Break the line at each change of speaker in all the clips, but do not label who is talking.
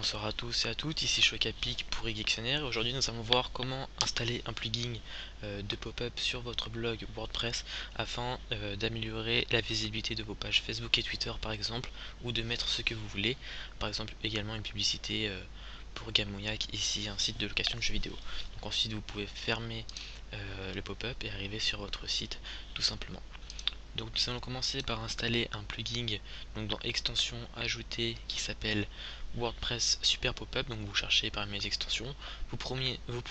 Bonsoir à tous et à toutes, ici Chocapic pour eGictionnaire et aujourd'hui nous allons voir comment installer un plugin de pop-up sur votre blog WordPress afin d'améliorer la visibilité de vos pages Facebook et Twitter par exemple, ou de mettre ce que vous voulez, par exemple également une publicité pour Gamouillac, ici un site de location de jeux vidéo. Donc ensuite vous pouvez fermer le pop-up et arriver sur votre site tout simplement. Donc nous allons commencer par installer un plugin donc dans extension ajouter qui s'appelle WordPress Super Pop-up. Donc vous cherchez parmi mes extensions, vous prenez le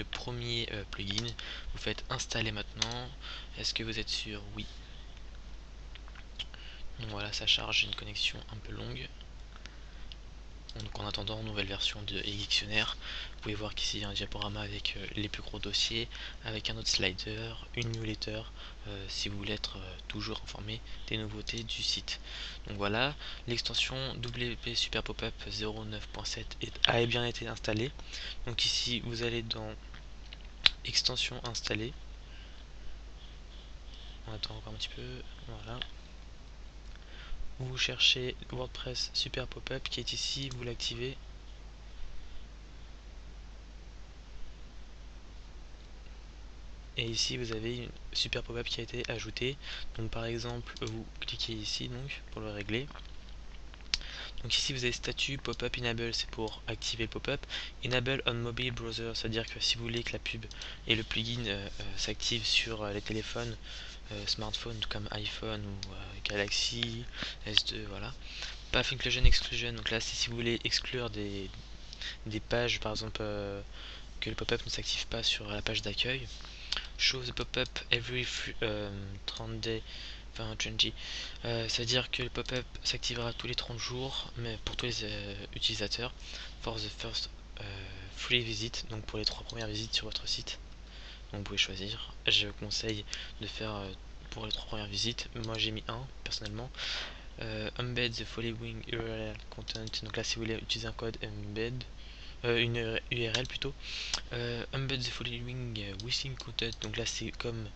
premier plugin, vous faites installer maintenant. Est-ce que vous êtes sûr? Oui. Donc voilà, ça charge, une connexion un peu longue. Donc en attendant, nouvelle version de eGictionnaire. Vous pouvez voir qu'ici il y a un diaporama avec les plus gros dossiers, avec un autre slider, une newsletter, si vous voulez être toujours informé des nouveautés du site. Donc voilà, l'extension WP Super Pop-up 09.7 a bien été installée. Donc ici vous allez dans extension installée. On attend encore un petit peu, voilà. Vous cherchez WordPress Super Pop-up qui est ici, vous l'activez. Et ici vous avez une super pop-up qui a été ajoutée. Donc par exemple vous cliquez ici donc pour le régler. Donc ici vous avez statut pop-up enable, c'est pour activer le pop-up. Enable on mobile browser, c'est à dire que si vous voulez que la pub et le plugin s'active sur les téléphones smartphones comme iPhone ou Galaxy S2, voilà. Path inclusion exclusion, donc là c'est si vous voulez exclure des pages par exemple que le pop-up ne s'active pas sur la page d'accueil. Show the pop-up every 30 days, enfin 30. C'est-à-dire que le pop-up s'activera tous les 30 jours, mais pour tous les utilisateurs. For the first free visit, donc pour les 3 premières visites sur votre site. Donc vous pouvez choisir. Je vous conseille de faire pour les 3 premières visites. Moi j'ai mis 1 personnellement. Embed the following URL content. Donc là si vous voulez utiliser un code embed, une URL plutôt. Embed the following within content, donc là c'est comme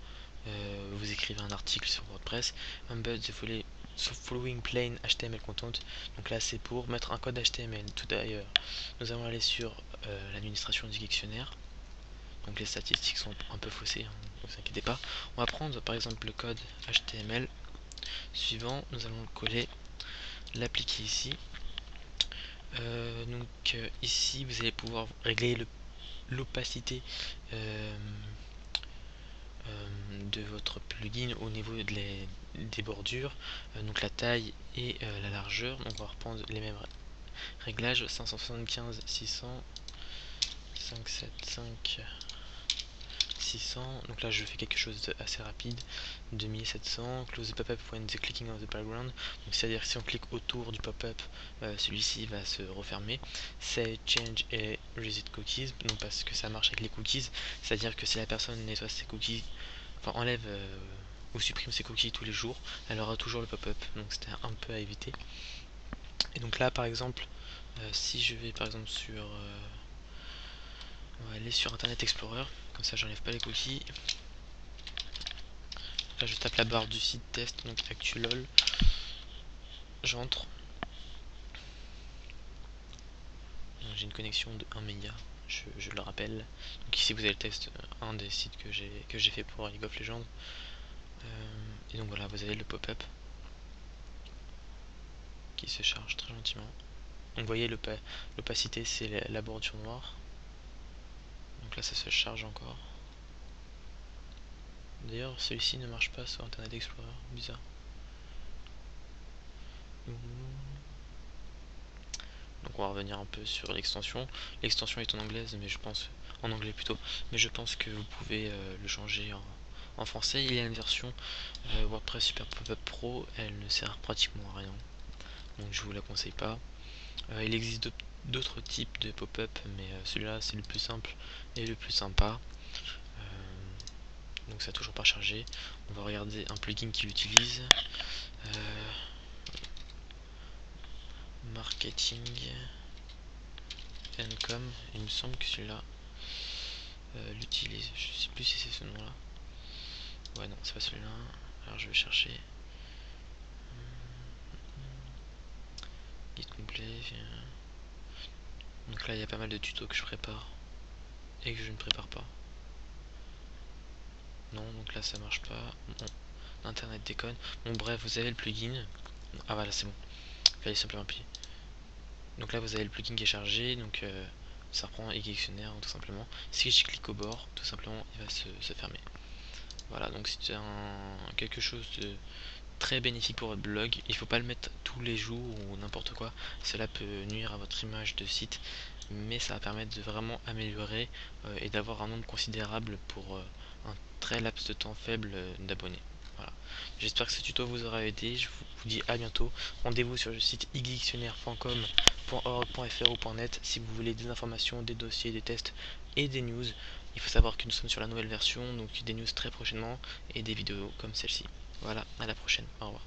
vous écrivez un article sur WordPress. Embed the following plain HTML content, donc là c'est pour mettre un code HTML. Tout d'ailleurs, nous allons aller sur l'administration du dictionnaire. Donc les statistiques sont un peu faussées, hein, ne vous inquiétez pas. On va prendre par exemple le code HTML suivant, nous allons le coller, l'appliquer ici. Ici vous allez pouvoir régler l'opacité de votre plugin au niveau des bordures, donc la taille et la largeur. Donc on va reprendre les mêmes réglages, 575, 600, 575, 600. Donc là je fais quelque chose d'assez rapide, 2700. Close the pop-up when the clicking of the background, donc c'est à dire si on clique autour du pop-up, celui-ci va se refermer. Save, change et reset cookies, donc parce que ça marche avec les cookies, c'est à dire que si la personne nettoie ses cookies, enfin enlève ou supprime ses cookies tous les jours, elle aura toujours le pop-up, donc c'était un peu à éviter. Et donc là par exemple, si je vais par exemple sur on va aller sur Internet Explorer, comme ça j'enlève pas les cookies. Là je tape la barre du site test, donc ActuLol, j'entre. J'ai une connexion de 1 méga, je le rappelle. Donc ici vous avez le test, un des sites que j'ai fait pour League of Legends. Et donc voilà, vous avez le pop-up qui se charge très gentiment. Donc vous voyez l'opacité c'est la bordure noire. Donc là ça se charge encore. D'ailleurs celui-ci ne marche pas sur Internet Explorer, bizarre. Donc on va revenir un peu sur l'extension. L'extension est en anglaise, mais je pense en anglais plutôt, mais je pense que vous pouvez le changer en français. Il y a une version WordPress Super Pop-up Pro, elle ne sert pratiquement à rien, donc je vous la conseille pas. Il existe d'autres types de pop-up, mais celui-là c'est le plus simple et le plus sympa. Donc ça n'a toujours pas chargé. On va regarder un plugin qui l'utilise. Marketing Encom, il me semble que celui-là l'utilise. Je sais plus si c'est ce nom-là. Ouais, non, c'est pas celui-là. Alors je vais chercher. Guide complet. Donc là il y a pas mal de tutos que je prépare et que je ne prépare pas. Non, donc là ça marche pas. Bon, internet déconne. Bon bref, vous avez le plugin. Ah voilà, c'est bon. Fallait simplement appuyer. Donc là vous avez le plugin qui est chargé, donc ça reprend Dictionnaire tout simplement. Si je clique au bord, tout simplement il va se fermer. Voilà, donc c'est quelque chose de très bénéfique pour votre blog. Il ne faut pas le mettre tous les jours ou n'importe quoi. Cela peut nuire à votre image de site, mais ça va permettre de vraiment améliorer et d'avoir un nombre considérable pour un très laps de temps faible d'abonnés. Voilà. J'espère que ce tuto vous aura aidé. Je vous dis à bientôt. Rendez-vous sur le site igdictionnaire.com, .org.fr ou .net si vous voulez des informations, des dossiers, des tests et des news. Il faut savoir que nous sommes sur la nouvelle version, donc des news très prochainement et des vidéos comme celle-ci. Voilà, à la prochaine. Au revoir.